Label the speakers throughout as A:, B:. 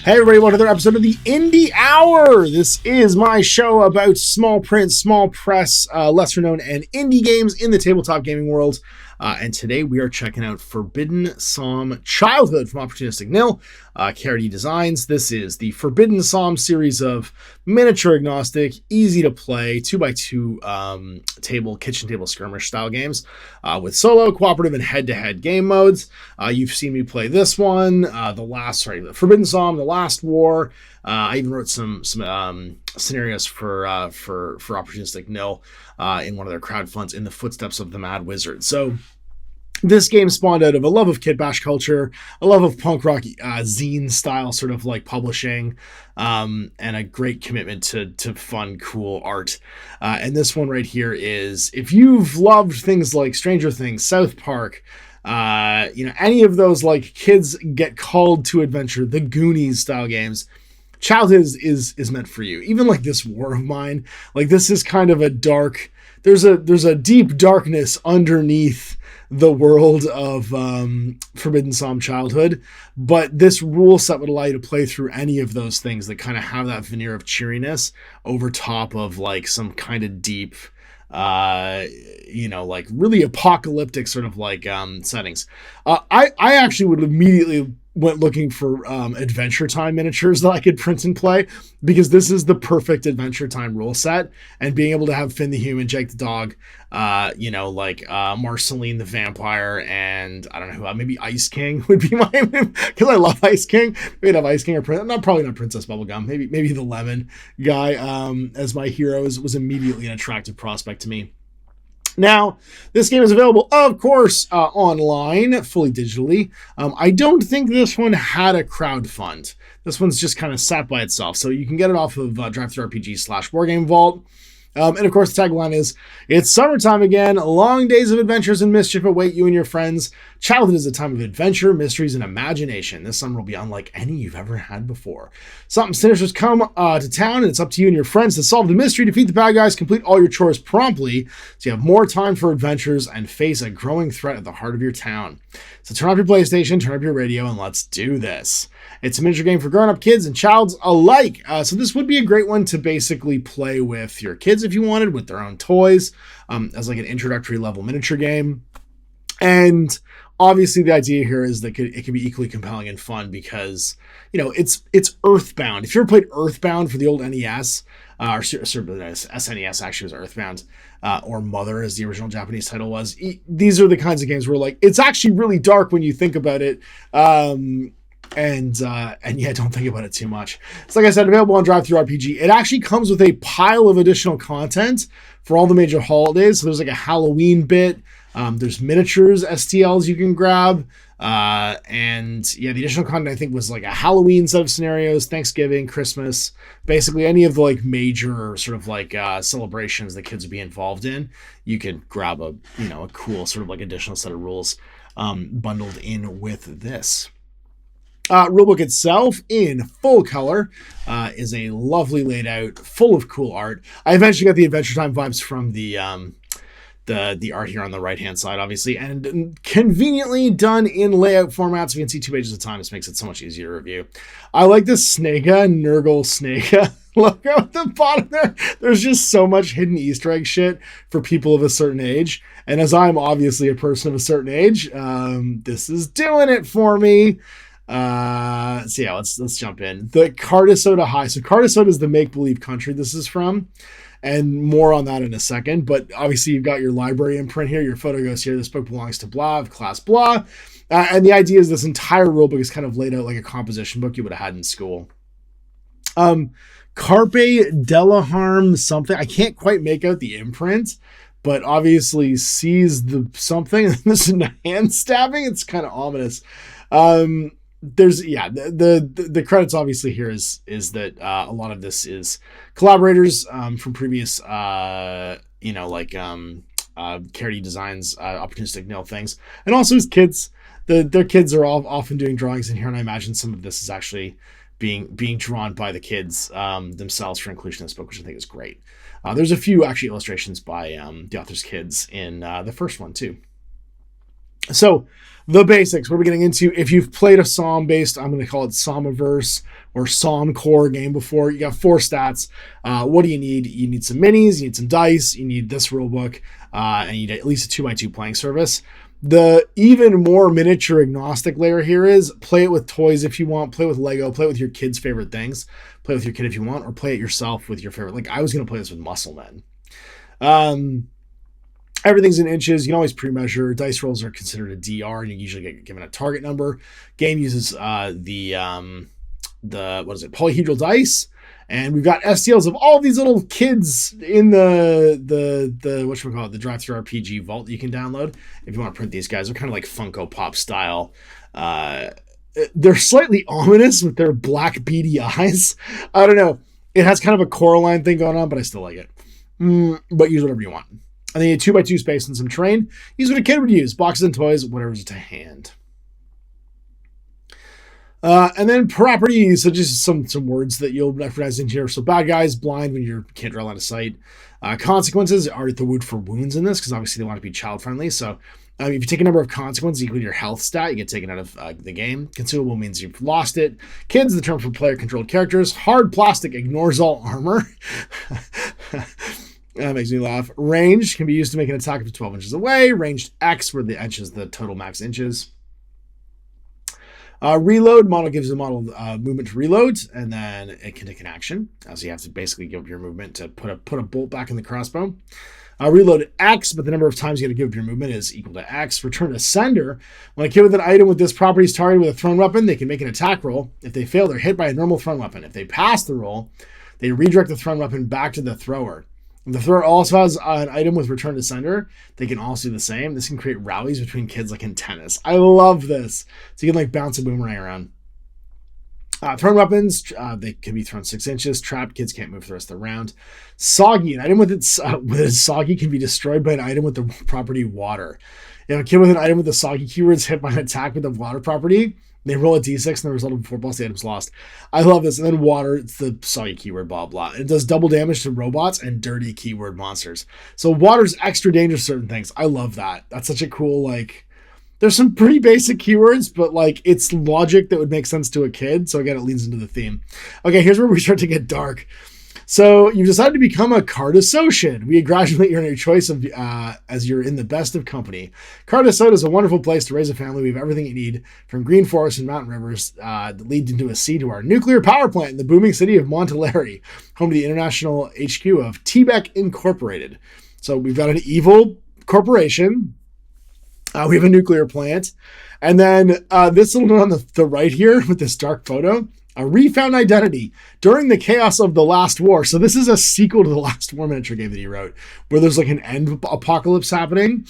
A: Hey everybody, welcome to another episode of the Indie Hour. This is my show about small print, small press, lesser known and indie games in the tabletop gaming world. And today we are checking out Forbidden Psalm Childhood from Opportunistic NiL, KRD Designs. This is the Forbidden Psalm series of miniature agnostic, easy to play, 2x2 kitchen table skirmish style games with solo, cooperative, and head-to-head game modes. You've seen me play this one, the Forbidden Psalm, The Last War. I even wrote some scenarios for Opportunistic NiL in one of their crowd funds, In the Footsteps of the Mad Wizard. So this game spawned out of a love of kit bash culture, a love of punk rock zine style sort of like publishing, and a great commitment to fun, cool art. And this one right here is, if you've loved things like Stranger Things, South Park, any of those like kids get called to adventure, the Goonies style games, Childhood is meant for you. Even like this War of Mine, like this is kind of a dark, there's a deep darkness underneath the world of Forbidden Psalm Childhood, but this rule set would allow you to play through any of those things that kind of have that veneer of cheeriness over top of like some kind of deep, like really apocalyptic sort of like settings. I actually would immediately went looking for Adventure Time miniatures that I could print and play, because this is the perfect Adventure Time rule set. And being able to have Finn the Human, Jake the Dog, Marceline the Vampire, and I don't know who, maybe Ice King would be my, because I love Ice King. We'd have Ice King or probably not Princess Bubblegum, maybe the Lemon guy as my heroes was immediately an attractive prospect to me. Now, this game is available, of course, online, fully digitally. I don't think this one had a crowd fund. This one's just kind of sat by itself. So you can get it off of DriveThruRPG/Wargame Vault. And of course, the tagline is, it's summertime again, long days of adventures and mischief await you and your friends. Childhood is a time of adventure, mysteries, and imagination. This summer will be unlike any you've ever had before. Something sinister's come to town, and it's up to you and your friends to solve the mystery, defeat the bad guys, complete all your chores promptly, so you have more time for adventures and face a growing threat at the heart of your town. So turn off your PlayStation, turn up your radio, and let's do this. It's a miniature game for grown-up kids and childs alike. So this would be a great one to basically play with your kids if you wanted, with their own toys, as like an introductory level miniature game. And obviously the idea here is that it can be equally compelling and fun because, it's EARTHBOUND. If you ever played EARTHBOUND for the old NES, or SNES actually was EARTHBOUND, or Mother as the original Japanese title was, these are the kinds of games where like, it's actually really dark when you think about it. And don't think about it too much. So like I said, available on DriveThruRPG. It actually comes with a pile of additional content for all the major holidays. So there's like a Halloween bit. There's miniatures, STLs you can grab. The additional content I think was like a Halloween set of scenarios, Thanksgiving, Christmas, basically any of the like major sort of like celebrations that kids would be involved in. You can grab a cool sort of like additional set of rules bundled in with this. Rulebook itself in full color is a lovely laid out, full of cool art. I eventually got the Adventure Time vibes from the art here on the right hand side, obviously, and conveniently done in layout formats. We can see 2 pages at a time. This makes it so much easier to review. I like this Snega, Nurgle Snega logo at the bottom there. There's just so much hidden Easter egg shit for people of a certain age. And as I'm obviously a person of a certain age, this is doing it for me. Let's jump in. The Cardisota High. So Cardisota is the make-believe country this is from, and more on that in a second. But obviously you've got your library imprint here. Your photo goes here. This book belongs to blah, of class blah. And the idea is this entire rulebook is kind of laid out like a composition book you would have had in school. Carpe Delaharm something. I can't quite make out the imprint, but obviously sees the something. This is a hand stabbing. It's kind of ominous. The credits obviously here is that a lot of this is collaborators from previous KRD Designs, Opportunistic NiL things, and also his kids. Their kids are all often doing drawings in here, and I imagine some of this is actually being drawn by the kids themselves for inclusion in this book, which I think is great. There's a few actually illustrations by the author's kids in the first one too. So the basics, what we're getting into, if you've played a Psalm-based, I'm going to call it Psalmiverse or Psalm core game before, you got 4 stats. What do you need? You need some minis, you need some dice, you need this rule book, and you need at least a 2x2 playing service. The even more miniature agnostic layer here is play it with toys if you want, play with Lego, play with your kids' favorite things, play with your kid if you want, or play it yourself with your favorite. Like I was going to play this with Muscle Men. Everything's in inches. You can always pre-measure. Dice rolls are considered a DR, and you usually get given a target number. Game uses the polyhedral dice, and we've got STLs of all these little kids in the the drive-thru RPG vault that you can download if you want to print these guys. They're kind of like Funko Pop style. They're slightly ominous with their black beady eyes. I don't know. It has kind of a Coraline thing going on, but I still like it. But use whatever you want. And then you need 2x2 space and some terrain. Use what a kid would use. Boxes and toys, whatever's to hand. And then properties, so just some words that you'll recognize in here. So bad guys, blind when you can't draw line of sight. Consequences are the wood for wounds in this, because obviously they want to be child friendly. So if you take a number of consequences, including your health stat, you get taken out of the game. Consumable means you've lost it. Kids, the term for player-controlled characters. Hard plastic ignores all armor. That makes me laugh. Range can be used to make an attack up to 12 inches away. Ranged X, where the inch is the total max inches. Reload, model gives the model movement to reload, and then it can take an action. So you have to basically give up your movement to put a bolt back in the crossbow. Reload X, but the number of times you got to give up your movement is equal to X. Return to sender. When a kid with an item with this property is targeted with a thrown weapon, they can make an attack roll. If they fail, they're hit by a normal thrown weapon. If they pass the roll, they redirect the thrown weapon back to the thrower. If the thrower also has an item with return to sender, they can also do the same. This can create rallies between kids like in tennis. I love this. So you can like bounce a boomerang around. Thrown weapons, they can be thrown 6 inches. Trapped, kids can't move for the rest of the round. Soggy, an item with its soggy can be destroyed by an item with the property water. If a kid with an item with the soggy keyword is hit by an attack with the water property, they roll a d6 and the result of 4 plus the item's lost. I love this. And then water, it's the soggy keyword, blah, blah. It does double damage to robots and dirty keyword monsters. So water's extra dangerous to certain things. I love that. That's such a cool, like, there's some pretty basic keywords, but like it's logic that would make sense to a kid. So again, it leans into the theme. Okay, here's where we start to get dark. So you've decided to become a card associate. We congratulate you on your choice of as you're in the best of company. Card Associate is a wonderful place to raise a family. We have everything you need, from green forests and mountain rivers that lead into a sea to our nuclear power plant in the booming city of Montelari, home to the international HQ of T-Bec Incorporated. So we've got an evil corporation. We have a nuclear plant. And then this little note on the right here with this dark photo. A refound identity during the chaos of the Last War. So this is a sequel to the Last War miniature game that he wrote, where there's like an end apocalypse happening.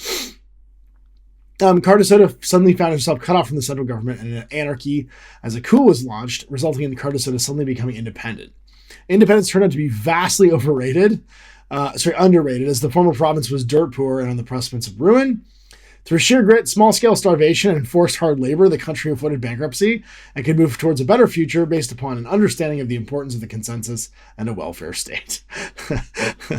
A: Cardasoda suddenly found himself cut off from the central government and an anarchy as a coup was launched, resulting in Cardasoda suddenly becoming independent. Independence turned out to be vastly underrated, as the former province was dirt poor and on the precipice of ruin. Through sheer grit, small-scale starvation, and forced hard labor, the country avoided bankruptcy and could move towards a better future based upon an understanding of the importance of the consensus and a welfare state.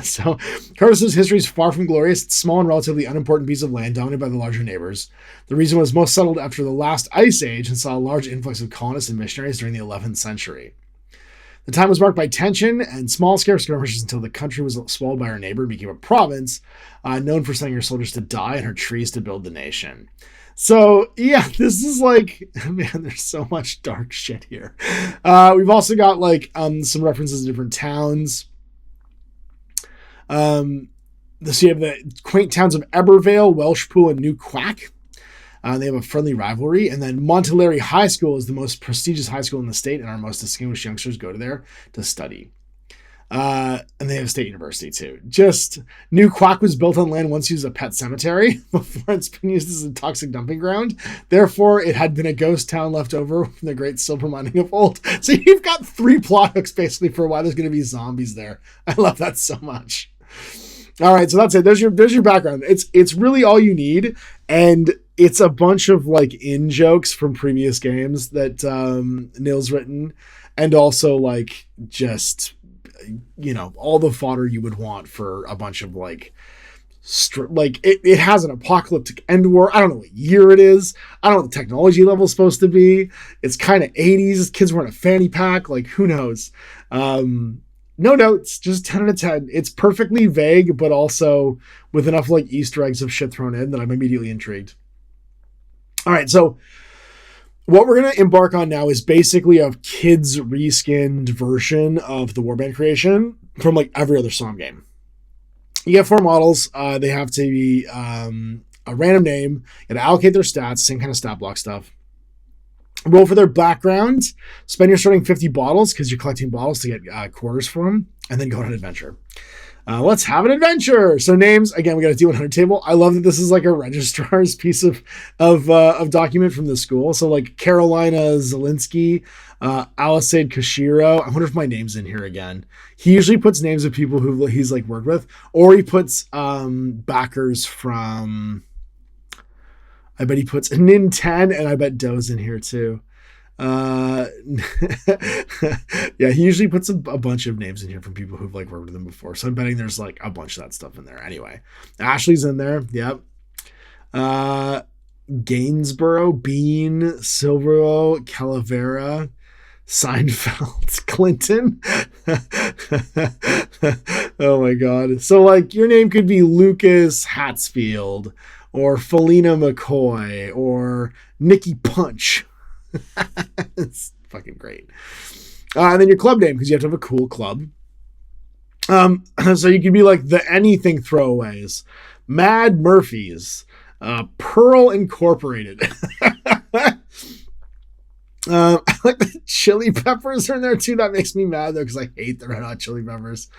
A: So, Cardasoda's history is far from glorious. It's a small and relatively unimportant piece of land dominated by the larger neighbors. The region was most settled after the last ice age and saw a large influx of colonists and missionaries during the 11th century. The time was marked by tension and small-scale skirmishes until the country was swallowed by her neighbor and became a province, known for sending her soldiers to die and her trees to build the nation. So, yeah, this is like, man, there's so much dark shit here. We've also got, like, some references to different towns. So you have the quaint towns of Ebervale, Welshpool, and New Quack. They have a friendly rivalry. And then Montelari High School is the most prestigious high school in the state, and our most distinguished youngsters go to there to study. And they have a state university, too. Just, New Quack was built on land once used as a pet cemetery before it's been used as a toxic dumping ground. Therefore, it had been a ghost town left over from the great silver mining of old. So you've got 3 plot hooks, basically, for why there's going to be zombies there. I love that so much. All right, so that's it. There's your background. It's really all you need, and it's a bunch of like in jokes from previous games that NiL's written, and also like just, you know, all the fodder you would want for a bunch of like like it has an apocalyptic end war. I don't know what year it is. I don't know what the technology level is supposed to be. It's kind of 80s. Kids wearing a fanny pack. Like, who knows? No notes, just 10 out of 10. It's perfectly vague, but also with enough like Easter eggs of shit thrown in that I'm immediately intrigued. All right, so what we're going to embark on now is basically a kids reskinned version of the Warband creation from like every other Somme game. You get 4 models. They have to be a random name. You got to allocate their stats, same kind of stat block stuff. Roll for their background. Spend your starting 50 bottles because you're collecting bottles to get quarters for them, and then go on an adventure. Let's have an adventure. So names, again, we got a D100 table. I love that this is like a registrar's piece of document from the school. So like Carolina Zelinsky, Alisaid Koshiro. I wonder if my name's in here again. He usually puts names of people who he's like worked with, or he puts backers from, I bet he puts Nin 10, and I bet Doe's in here too. Yeah, he usually puts a bunch of names in here from people who've like worked with him before. So I'm betting there's like a bunch of that stuff in there. Anyway, Ashley's in there. Yep. Gainsborough, Bean, Silvero, Calavera, Seinfeld, Clinton. Oh my God. So like your name could be Lucas Hatsfield or Felina McCoy or Nikki Punch. It's fucking great. And then your club name, because you have to have a cool club. So you can be like the anything throwaways, Mad Murphys, Pearl Incorporated. I like the Chili Peppers are in there too. That makes me mad though, because I hate the Red Hot Chili Peppers.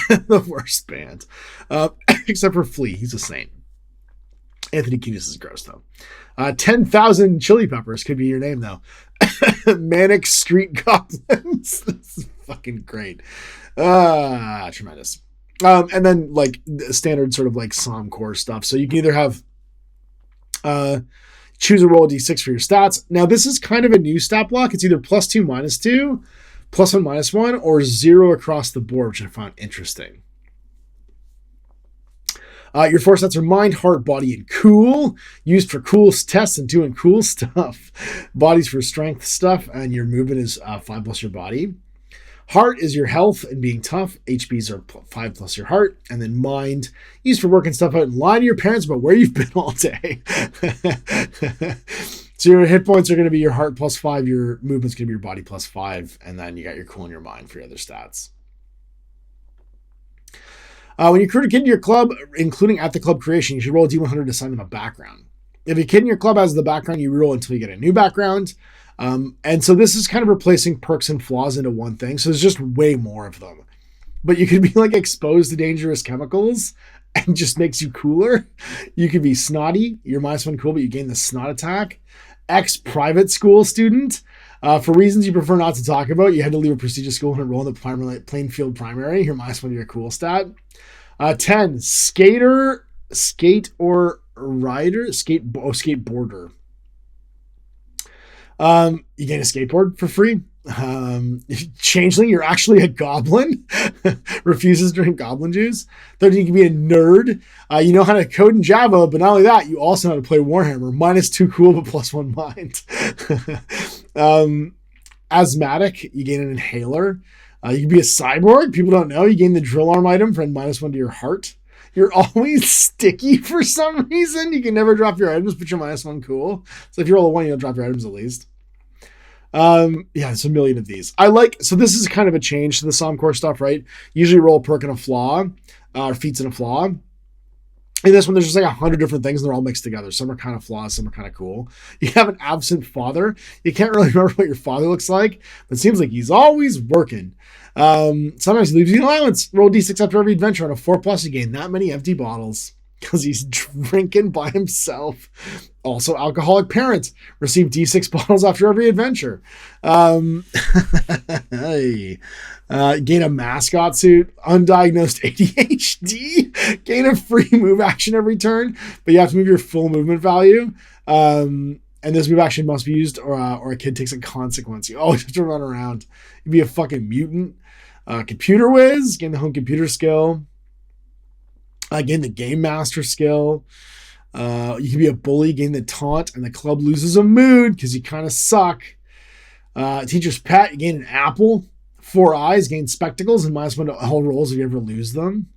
A: The worst band. Except for Flea, he's a saint. Anthony Kiedis is gross though. 10,000 Chili Peppers could be your name though. Manic Street Goblins. This is fucking great. Tremendous. And then like standard sort of like Somme core stuff. So you can either have choose a roll a d6 for your stats. Now this is kind of a new stat block. It's either +2, -2, +1, -1, or 0 across the board, which I found interesting. Your 4 stats are mind, heart, body, and cool. Used for cool tests and doing cool stuff. Body's for strength stuff, and your movement is 5 plus your body. Heart is your health and being tough. HBs are 5 plus your heart. And then mind, used for working stuff out and lying to your parents about where you've been all day. So your hit points are going to be your heart +5. Your movement's going to be your body +5. And then you got your cool and your mind for your other stats. When you recruit a kid in your club, including at the club creation, you should roll a D100 to assign them a background. If a kid in your club has the background, you roll until you get a new background. And so this is kind of replacing perks and flaws into one thing. So there's just way more of them. But you could be like exposed to dangerous chemicals and just makes you cooler. You could be snotty. You're -1 cool, but you gain the snot attack. Ex-private school student. For reasons you prefer not to talk about, you had to leave a prestigious school and enroll in the Plainfield Primary. You're -1 to your cool stat. 10, skater, skate or rider, skateboarder. You gain a skateboard for free. Changeling, you're actually a goblin. Refuses to drink goblin juice. 13, you can be a nerd. You know how to code in Java, but not only that, you also know how to play Warhammer. -2 cool, but +1 mind. Asthmatic, you gain an inhaler. You can be a cyborg. People don't know. You gain the drill arm item for -1 to your heart. You're always sticky for some reason. You can never drop your items, but you're -1 cool. So if you roll a 1, you don't drop your items at least. Yeah, there's a million of these. So this is kind of a change to the Somme core stuff, right? Usually roll a perk and a flaw, or feats and a flaw. In this one, there's just like 100 different things and they're all mixed together. Some are kind of flaws, some are kind of cool. You have an absent father. You can't really remember what your father looks like, but it seems like he's always working. Sometimes he leaves you an allowance. Roll d6 after every adventure. On a 4+, you gain that many empty bottles because he's drinking by himself. Also, alcoholic parent. Receive d6 bottles after every adventure. Hey. Gain a mascot suit. Undiagnosed ADHD. Gain a free move action every turn, but you have to move your full movement value. And this move action must be used or a kid takes a consequence. You always have to run around. You'd be a fucking mutant. Computer whiz. Gain the home computer skill. Gain the Game Master skill. You can be a bully, gain the Taunt, and the club loses a mood because you kind of suck. Teacher's Pet, you gain an apple. 4 eyes, gain spectacles, and -1 to all rolls if you ever lose them.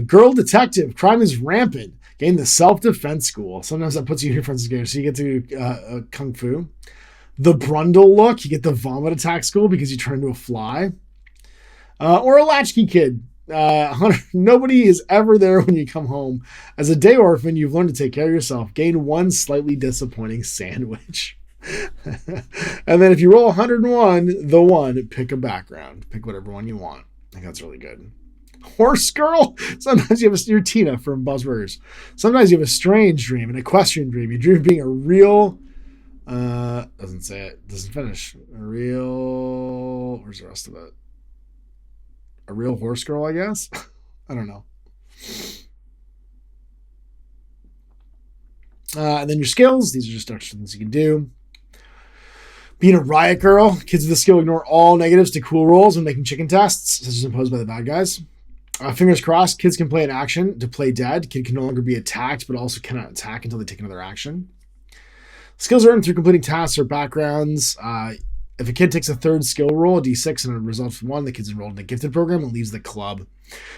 A: Girl Detective, crime is rampant. Gain the self-defense school. Sometimes that puts you in your friends' together, so you get to kung fu. The Brundle look, you get the vomit attack school because you turn into a fly. Or a latchkey kid. Nobody is ever there when you come home. As a day orphan, you've learned to take care of yourself. Gain 1 slightly disappointing sandwich. And then if you roll 101, the one, pick a background. Pick whatever one you want. I think that's really good. Horse girl. Sometimes you have you're Tina from Buzzwords. Sometimes you have a strange dream, an equestrian dream. You dream of being a real, doesn't say it, doesn't finish. A real, where's the rest of it? A real horse girl, I guess. I don't know. And then your skills. These are just extra things you can do. Being a riot girl. Kids with the skill ignore all negatives to cool rolls when making chicken tests, such as imposed by the bad guys. Fingers crossed, kids can play an action to play dead. Kid can no longer be attacked, but also cannot attack until they take another action. Skills earned through completing tasks or backgrounds. If a kid takes a 3rd skill roll, a d6, and a result from 1, the kid's enrolled in the gifted program and leaves the club.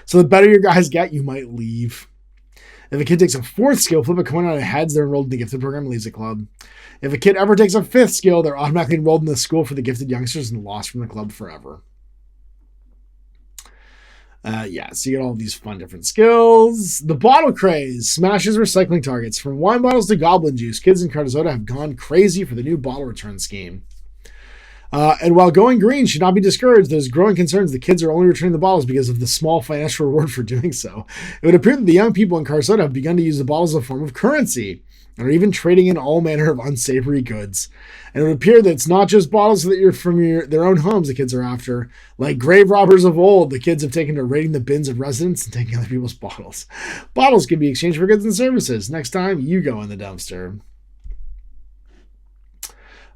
A: So the better your guys get, you might leave. If a kid takes a 4th skill, flip a coin on their heads, they're enrolled in the gifted program and leaves the club. If a kid ever takes a 5th skill, they're automatically enrolled in the school for the gifted youngsters and lost from the club forever. So you get all these fun different skills. The bottle craze smashes recycling targets. From wine bottles to goblin juice, kids in Cartazota have gone crazy for the new bottle return scheme. And while going green should not be discouraged, there's growing concerns the kids are only returning the bottles because of the small financial reward for doing so. It would appear that the young people in Cartazota have begun to use the bottles as a form of currency and are even trading in all manner of unsavory goods. And it would appear that it's not just bottles that you're from their own homes the kids are after. Like grave robbers of old, the kids have taken to raiding the bins of residents and taking other people's bottles. Bottles can be exchanged for goods and services. Next time, you go in the dumpster.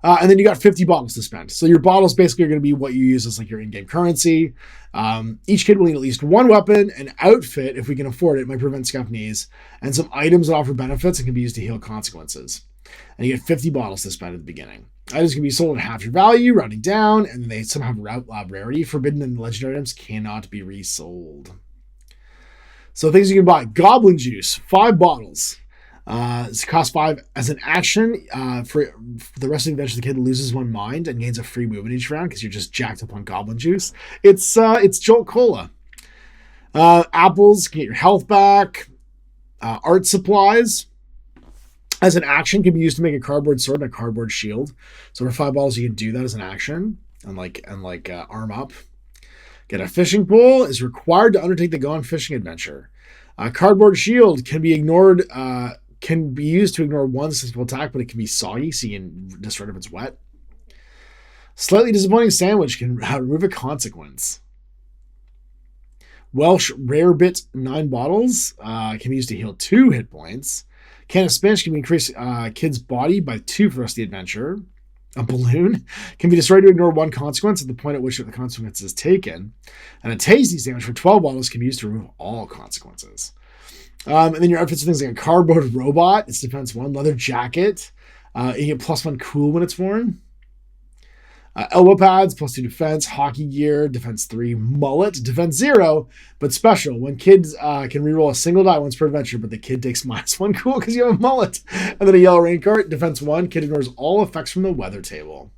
A: And then you got 50 bottles to spend. So your bottles basically are going to be what you use as like your in-game currency. Each kid will need at least 1 weapon, an outfit, if we can afford it, might prevent scuffed knees, and some items that offer benefits and can be used to heal consequences. And you get 50 bottles to spend at the beginning. Items can be sold at half your value, rounding down, and then they somehow have rarity. Forbidden and legendary items cannot be resold. So things you can buy. Goblin juice, 5 bottles. It costs 5 as an action. For the rest of the adventure, the kid loses 1 mind and gains a free move in each round because you're just jacked up on goblin juice. It's Jolt Cola. Apples, get your health back. Art supplies, as an action, can be used to make a cardboard sword and a cardboard shield. So for 5 bottles, you can do that as an action and arm up. Get a fishing pole. Is required to undertake the Gone Fishing adventure. A cardboard shield can be ignored. Can be used to ignore 1 successful attack, but it can be soggy, so you can destroy it if it's wet. Slightly disappointing sandwich can remove a consequence. Welsh Rarebit 9 bottles can be used to heal 2 hit points. Can of spinach can increase kid's body by 2 for the rest of the adventure. A balloon can be destroyed to ignore 1 consequence at the point at which the consequence is taken. And a tasty sandwich for 12 bottles can be used to remove all consequences. And then your outfits are things like a cardboard robot. It's defense 1. Leather jacket. You get +1 cool when it's worn. Elbow pads, +2 defense. Hockey gear, defense 3. Mullet, defense 0, but special. When kids can reroll a single die once per adventure, but the kid takes -1 cool because you have a mullet. And then a yellow raincoat, defense 1. Kid ignores all effects from the weather table.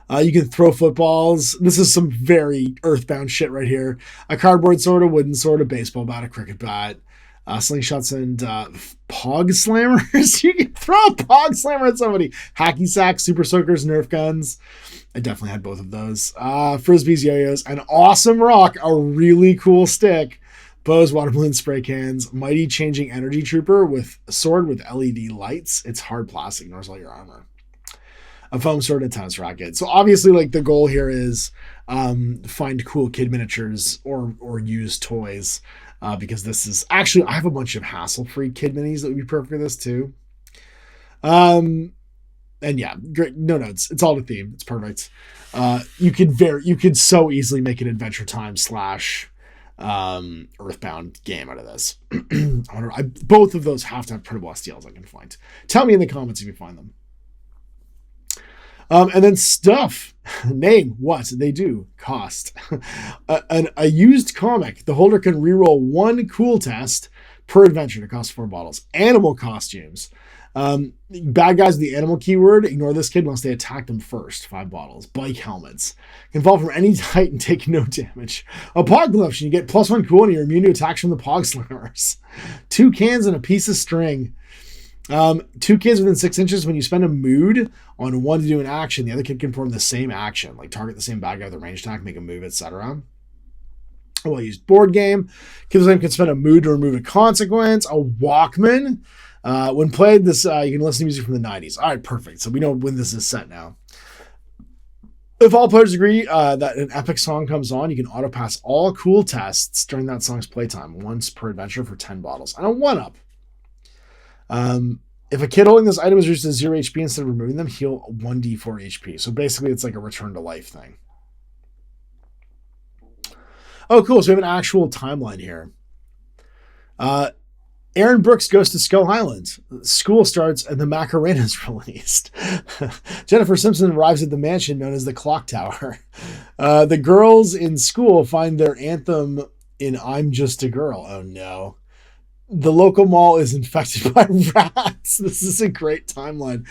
A: You can throw footballs. This is some very Earthbound shit right here. A cardboard sword, a wooden sword, a baseball bat, a cricket bat, slingshots, and pog slammers. You can throw a pog slammer at somebody. Hacky sacks, super soakers, Nerf guns. I definitely had both of those. Frisbees, yo-yos, an awesome rock, a really cool stick, bows, water balloon, spray cans, mighty changing energy trooper with a sword with LED lights. It's hard plastic, ignores all your armor. A foam sword and a tennis racket. So obviously, like, the goal here is find cool kid miniatures or used toys, because this is actually, I have a bunch of hassle-free kid minis that would be perfect for this too. And yeah, great. No notes. It's all the theme. It's perfect. You could so easily make an Adventure Time / Earthbound game out of this. Both of those have to have printable STLs I can find. Tell me in the comments if you find them. And then stuff. Name, what they do, cost. A used comic. The holder can reroll 1 cool test per adventure to cost 4 bottles. Animal costumes. Bad guys with the animal keyword, ignore this kid unless they attack them first. 5 bottles. Bike helmets. Can fall from any height and take no damage. A pog collection. You get +1 cool and you're immune to attacks from the pog slammers. 2 cans and a piece of string. 2 kids within 6 inches. When you spend a mood on one to do an action, the other kid can perform the same action, like target the same bad guy with a range attack, make a move, etc. A well-used board game. Kids can spend a mood to remove a consequence. A Walkman. When played, this you can listen to music from the 90s. All right, perfect. So we know when this is set now. If all players agree that an epic song comes on, you can auto-pass all cool tests during that song's playtime, once per adventure for 10 bottles. And a 1-up. If a kid holding this item is reduced to 0 HP instead of removing them, heal 1d4 HP. So basically, it's like a return to life thing. Oh, cool. So we have an actual timeline here. Aaron Brooks goes to Skull Island. School starts and the Macarena is released. Jennifer Simpson arrives at the mansion known as the Clock Tower. The girls in school find their anthem in I'm Just a Girl. Oh, no. The local mall is infected by rats. This is a great timeline.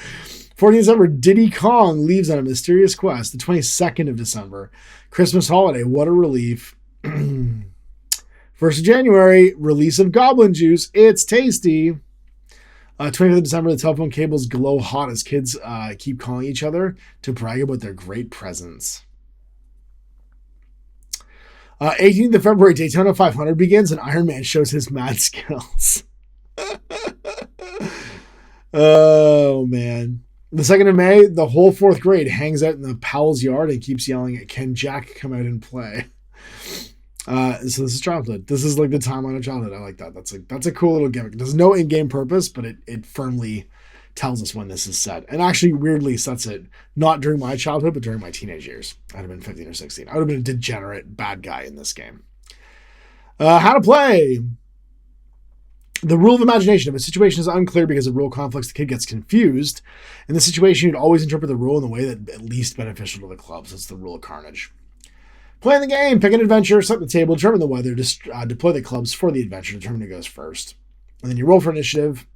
A: 14th December, Diddy Kong leaves on a mysterious quest. The 22nd of December, Christmas holiday. What a relief. 1st of January, release of Goblin Juice. It's tasty. 25th of December, the telephone cables glow hot as kids keep calling each other to brag about their great presents. 18th of February, Daytona 500 begins and Iron Man shows his mad skills. Oh, man. The 2nd of May, the whole 4th grade hangs out in the Powell's yard and keeps yelling at Can Jack come out and play? So this is childhood. This is like the timeline of childhood. I like that. That's a cool little gimmick. There's no in-game purpose, but it firmly tells us when this is set. And actually weirdly sets it not during my childhood, but during my teenage years. I'd have been 15 or 16. I would have been a degenerate bad guy in this game. How to play. The rule of imagination. If a situation is unclear because of rule conflicts, the kid gets confused. In this situation, you'd always interpret the rule in the way that at least beneficial to the club. So it's the rule of carnage. Playing the game, pick an adventure, set the table, determine the weather, deploy the clubs for the adventure, determine who goes first. And then you roll for initiative.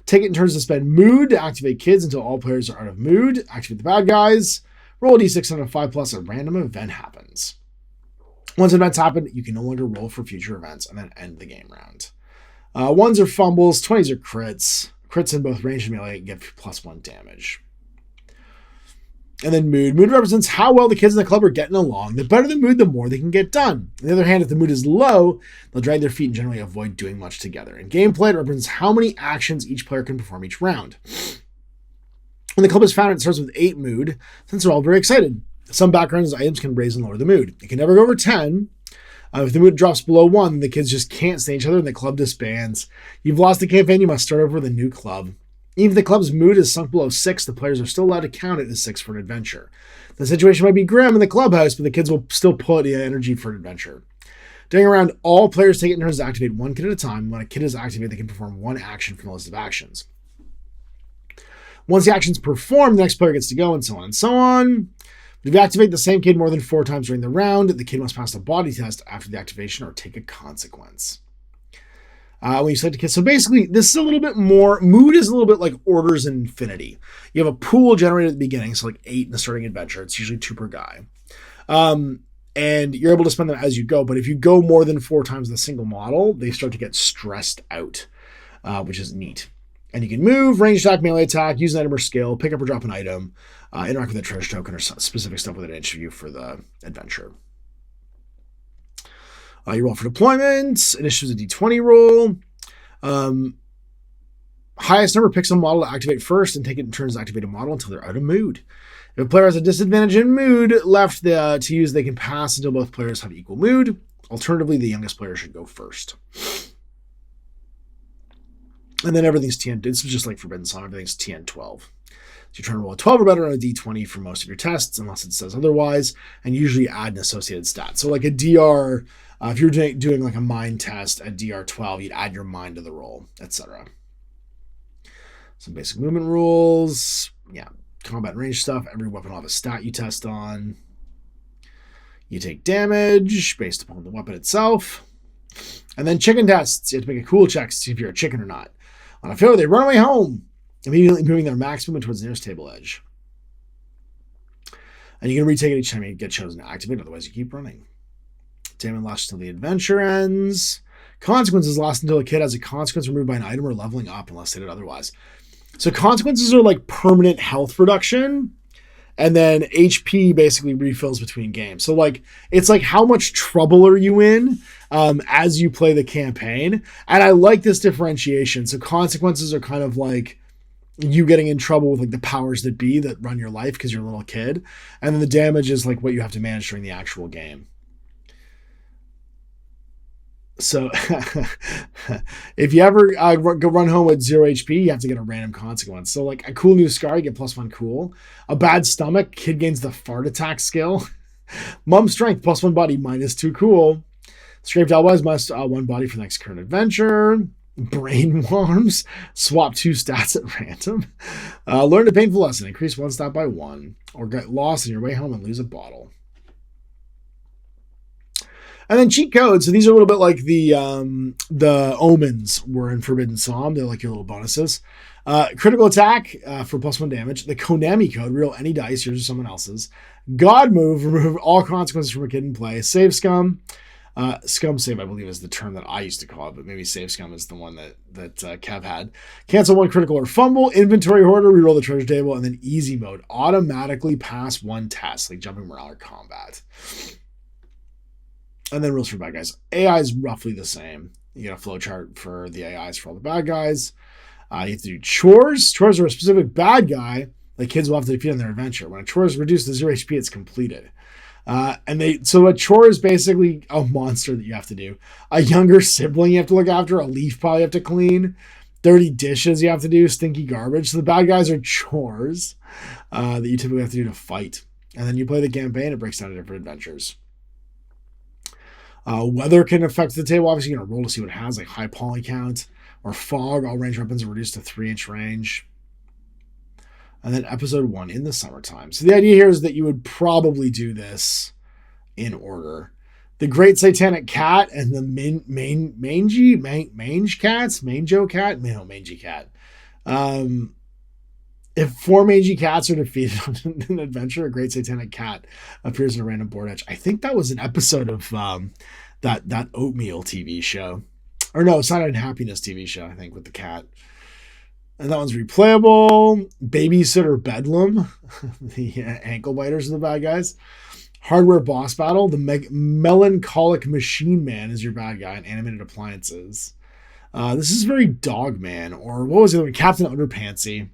A: Take it in turns to spend mood to activate kids until all players are out of mood. Activate the bad guys. Roll a d6 on a 5+ a random event happens. Once events happen, you can no longer roll for future events and then end the game round. 1s are fumbles, 20s are crits. Crits in both range and melee give +1 damage. And then mood. Mood represents how well the kids in the club are getting along. The better the mood, the more they can get done. On the other hand, if the mood is low, they'll drag their feet and generally avoid doing much together. In gameplay, it represents how many actions each player can perform each round. When the club is found, it starts with 8 mood, since they're all very excited. Some backgrounds items can raise and lower the mood. It can never go over 10. If the mood drops below 1, the kids just can't stand each other and the club disbands. You've lost the campaign, you must start over with a new club. Even if the club's mood is sunk below 6, the players are still allowed to count it as 6 for an adventure. The situation might be grim in the clubhouse, but the kids will still put in energy for an adventure. During a round, all players take it in turns to activate 1 kid at a time. When a kid is activated, they can perform 1 action from the list of actions. Once the action's performed, the next player gets to go, and so on and so on. But if you activate the same kid more than 4 times during the round, the kid must pass a body test after the activation or take a consequence. When you select a kid. So basically, this is a little bit more, mood is a little bit like Orders in Infinity. You have a pool generated at the beginning, so like 8 in the starting adventure. It's usually 2 per guy. And you're able to spend them as you go. But if you go more than 4 times the single model, they start to get stressed out, which is neat. And you can move, range attack, melee attack, use an item or skill, pick up or drop an item, interact with a treasure token or specific stuff with an interview for the adventure. You roll for deployment. Initiative is a d20 roll. Highest number picks a model to activate first and take it in turns to activate a model until they're out of mood. If a player has a disadvantage in mood left to use, they can pass until both players have equal mood. Alternatively, the youngest player should go first. And then everything's TN. This is just like Forbidden Song. Everything's TN 12. So you try to roll a 12 or better on a d20 for most of your tests, unless it says otherwise, and usually add an associated stat. So like a DR If you're doing like a mind test at DR12, you'd add your mind to the roll, etc. Some basic movement rules. Yeah, combat range stuff. Every weapon will have a stat you test on. You take damage based upon the weapon itself. And then chicken tests. You have to make a cool check to see if you're a chicken or not. On a failure, they run away home, immediately moving their max movement towards the nearest table edge. And you can retake it each time you get chosen to activate, otherwise you keep running. Damage lasts until the adventure ends. Consequences last until a kid has a consequence removed by an item or leveling up unless stated otherwise. So consequences are like permanent health reduction, and then HP basically refills between games. So like it's like how much trouble are you in as you play the campaign. And I like this differentiation. So consequences are kind of like you getting in trouble with like the powers that be that run your life because you're a little kid. And then the damage is like what you have to manage during the actual game. So if you ever go run home with 0 HP, you have to get a random consequence. So like a cool new scar, you get +1 cool. A bad stomach, kid gains the fart attack skill. Mum strength, +1 body, -2 cool. Scraped elbows, -1 body for the next current adventure. Brain worms, swap 2 stats at random. Learn a painful lesson, increase 1 stat by 1. Or get lost on your way home and lose a bottle. And then cheat codes. So these are a little bit like the omens were in Forbidden Psalm. They're like your little bonuses. Critical attack for +1 damage. The Konami code, reroll any dice, yours or someone else's. God move, remove all consequences from a kid in play. Save scum. Scum save, I believe, is the term that I used to call it, but maybe save scum is the one that Kev had. Cancel 1 critical or fumble. Inventory hoarder, reroll the treasure table. And then easy mode, automatically pass 1 test, like jumping morale or combat. And then rules for bad guys. AI is roughly the same. You get a flowchart for the AIs for all the bad guys. You have to do chores. Chores are a specific bad guy that kids will have to defeat on their adventure. When a chore is reduced to 0 HP, it's completed. So a chore is basically a monster that you have to do. A younger sibling you have to look after. A leaf pile you have to clean. Dirty dishes you have to do. Stinky garbage. So the bad guys are chores that you typically have to do to fight. And then you play the campaign. It breaks down into different adventures. Weather can affect the table. Obviously, you're going to roll to see what it has, like high poly count or fog. All range weapons are reduced to 3-inch range. And then episode 1 in the summertime. So the idea here is that you would probably do this in order. The Great Satanic Cat and the Mangy Cat. If 4 mangy cats are defeated on an adventure, a Great Satanic Cat appears in a random board edge. I think that was an episode of that Oatmeal TV show. Or no, it's not an Happiness TV show, I think, with the cat. And that one's replayable. Babysitter Bedlam. The ankle biters are the bad guys. Hardware boss battle. The melancholic machine man is your bad guy, and animated appliances. This is very Dogman, or what was it? Captain Underpantsy.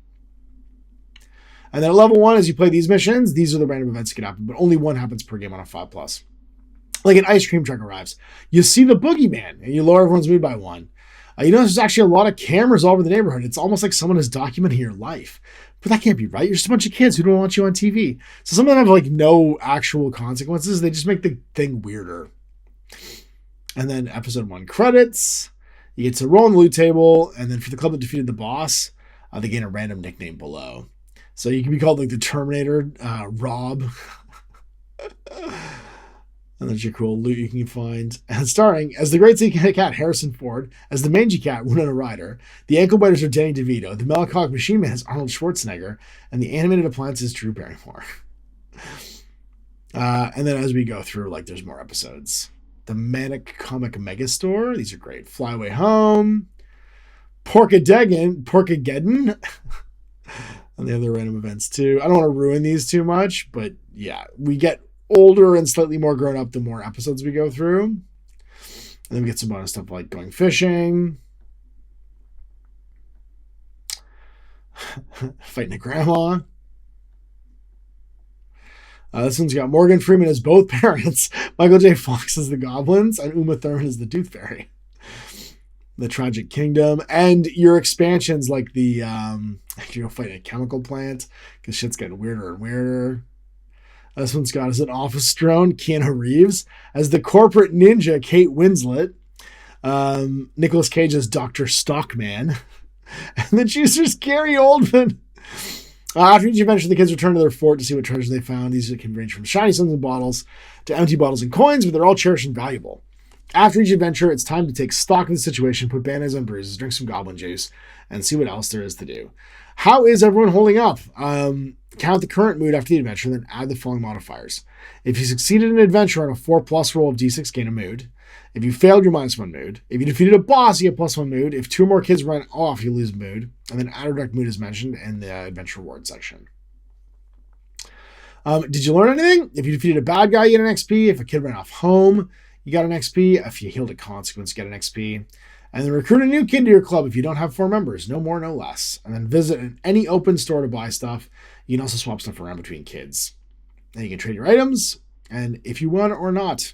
A: And then at level 1, as you play these missions, these are the random events that can happen, but only 1 happens per game on a 5+. Like an ice cream truck arrives. You see the boogeyman, and you lower everyone's mood by 1. You notice there's actually a lot of cameras all over the neighborhood. It's almost like someone is documenting your life. But that can't be right. You're just a bunch of kids who don't want you on TV. So some of them have like no actual consequences. They just make the thing weirder. And then episode 1 credits. You get to roll on the loot table, and then for the club that defeated the boss, they gain a random nickname below. So you can be called like the Terminator, Rob. And that's your cool loot you can find. And starring as the Great Satanic Cat, Harrison Ford, as the Mangy Cat, Winona Ryder. The ankle biters are Danny DeVito. The melancholic machine man is Arnold Schwarzenegger. And the animated appliance is Drew Barrymore. And then as we go through, like there's more episodes. The Manic Comic Megastore. These are great. Fly Away Home. Porkageddon. And the other random events too. I don't want to ruin these too much, but yeah, we get older and slightly more grown up the more episodes we go through. And then we get some bonus stuff like going fishing, fighting a grandma. This one's got Morgan Freeman as both parents, Michael J. Fox as the goblins, and Uma Thurman as the Tooth Fairy. The Tragic Kingdom, and your expansions like the you go fight a chemical plant because shit's getting weirder and weirder. This one's got as an office drone, Keanu Reeves. As the corporate ninja, Kate Winslet. Nicolas Cage as Dr. Stockman. And the juicer's Gary Oldman. After each adventure, the kids return to their fort to see what treasure they found. These can range from shiny stones and bottles to empty bottles and coins, but they're all cherished and valuable. After each adventure, it's time to take stock of the situation, put band-aids on bruises, drink some goblin juice, and see what else there is to do. How is everyone holding up? Count the current mood after the adventure, then add the following modifiers. If you succeeded in an adventure on a 4+ roll of d6, gain a mood. If you failed, you're -1 mood. If you defeated a boss, you get +1 mood. If 2 or more kids run off, you lose mood. And then add or direct mood is mentioned in the adventure reward section. Did you learn anything? If you defeated a bad guy, you get an XP. If a kid ran off home, you got an XP. If you healed a consequence, you get an XP. And then recruit a new kid to your club if you don't have 4 members. No more, no less. And then visit any open store to buy stuff. You can also swap stuff around between kids. Then you can trade your items. And if you won or not.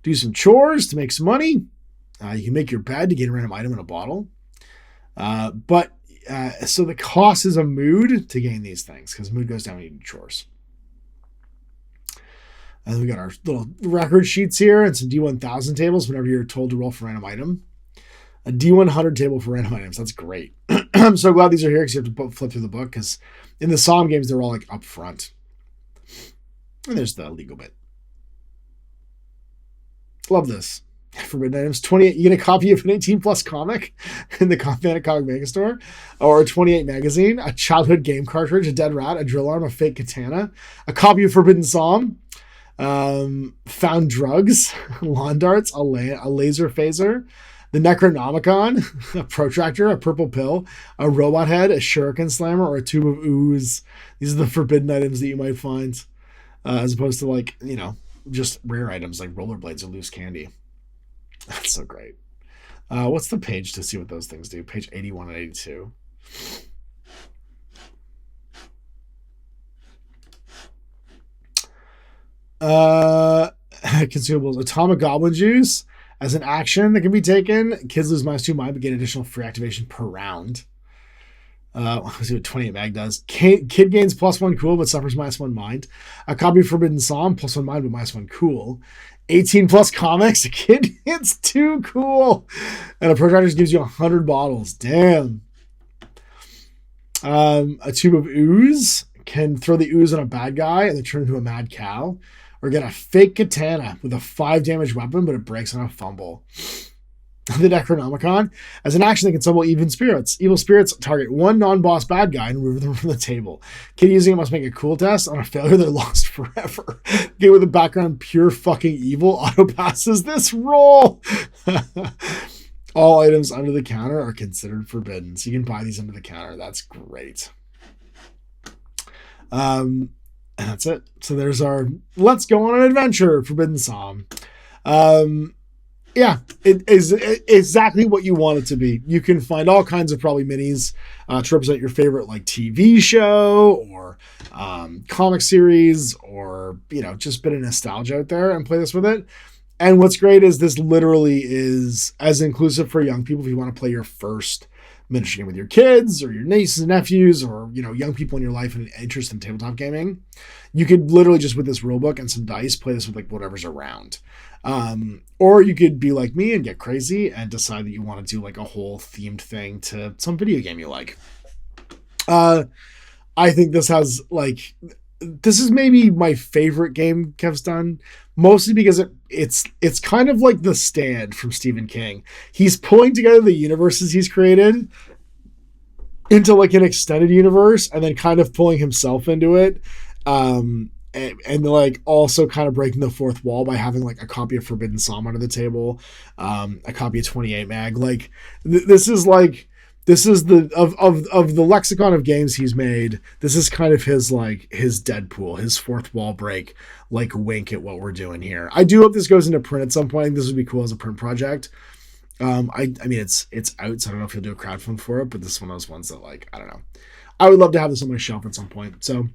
A: Do some chores to make some money. You can make your bed to get a random item in a bottle. So the cost is a mood to gain these things because mood goes down when you do chores. And then we got our little record sheets here and some D1000 tables whenever you're told to roll for random item. A D100 table for random items. That's great. I'm so glad these are here because you have to flip through the book because in the Somm games, they're all like up front. And there's the legal bit. Love this. Forbidden items. 28. You get a copy of an 18+ comic in the Comic Mega Store, or a 28 magazine, a childhood game cartridge, a dead rat, a drill arm, a fake katana, a copy of Forbidden Somm, found drugs, lawn darts, a laser phaser, the Necronomicon, a protractor, a purple pill, a robot head, a shuriken slammer, or a tube of ooze. These are the forbidden items that you might find, as opposed to like, just rare items like rollerblades or loose candy. That's so great. What's the page to see what those things do? Page 81 and 82. Consumables. Atomic Goblin Juice. As an action that can be taken, kids lose -2 mind, but get additional free activation per round. Let's see what 28 mag does. Kid gains +1 cool, but suffers -1 mind. A copy of Forbidden Somm, +1 mind, but -1 cool. 18+ comics, a kid gets 2 cool. And a protractor gives you 100 bottles. Damn. A tube of ooze can throw the ooze on a bad guy and then turn into a mad cow. Or get a fake katana with a 5 damage weapon, but it breaks on a fumble. The Necronomicon. As an action, they can summon evil spirits. Evil spirits target one non-boss bad guy and remove them from the table. Kid using it must make a cool test. On a failure, they're lost forever. Game with a background pure fucking evil auto passes this roll. All items under the counter are considered forbidden, so you can buy these under the counter. That's great. And that's it. So there's our let's go on an adventure Forbidden Somm. Yeah, it is exactly what you want it to be. You can find all kinds of probably minis to represent your favorite like TV show or comic series or, just a bit of nostalgia out there and play this with it. And what's great is this literally is as inclusive for young people if you want to play your first miniature game with your kids or your nieces and nephews or, young people in your life and interest in tabletop gaming. You could literally just with this rulebook and some dice play this with like whatever's around. Or you could be like me and get crazy and decide that you want to do like a whole themed thing to some video game you like. I think this is maybe my favorite game Kev's done, mostly because it's kind of like The Stand from Stephen King. He's pulling together the universes he's created into like an extended universe and then kind of pulling himself into it. And like also kind of breaking the fourth wall by having like a copy of Forbidden Somm under the table, a copy of 28 mag. Like this is the of the lexicon of games he's made. This is kind of his Deadpool, his fourth wall break, like wink at what we're doing here. I do hope this goes into print at some point. I think this would be cool as a print project. I mean it's out, so I don't know if he'll do a crowdfund for it, but this is one of those ones that I don't know. I would love to have this on my shelf at some point. So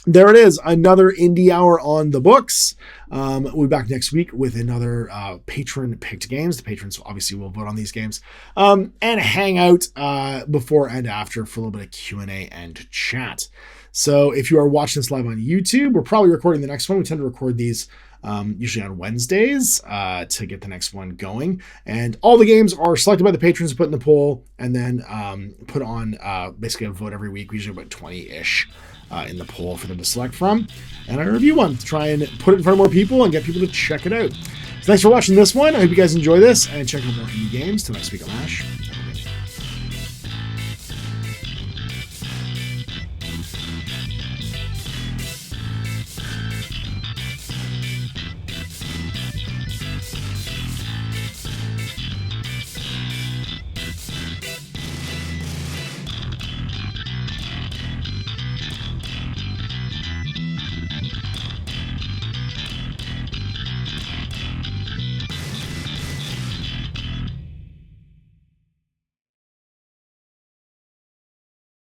A: there it is, another indie hour on the books. We'll be back next week with another patron-picked games. The patrons obviously will vote on these games. And hang out before and after for a little bit of Q&A and chat. So if you are watching this live on YouTube, we're probably recording the next one. We tend to record these usually on Wednesdays to get the next one going. And all the games are selected by the patrons, put in the poll, and then put on basically a vote every week. We usually about 20-ish in the poll for them to select from. And I review one to try and put it in front of more people and get people to check it out. So thanks for watching this one. I hope you guys enjoy this and check out more indie games. Till next week, I'm Ash.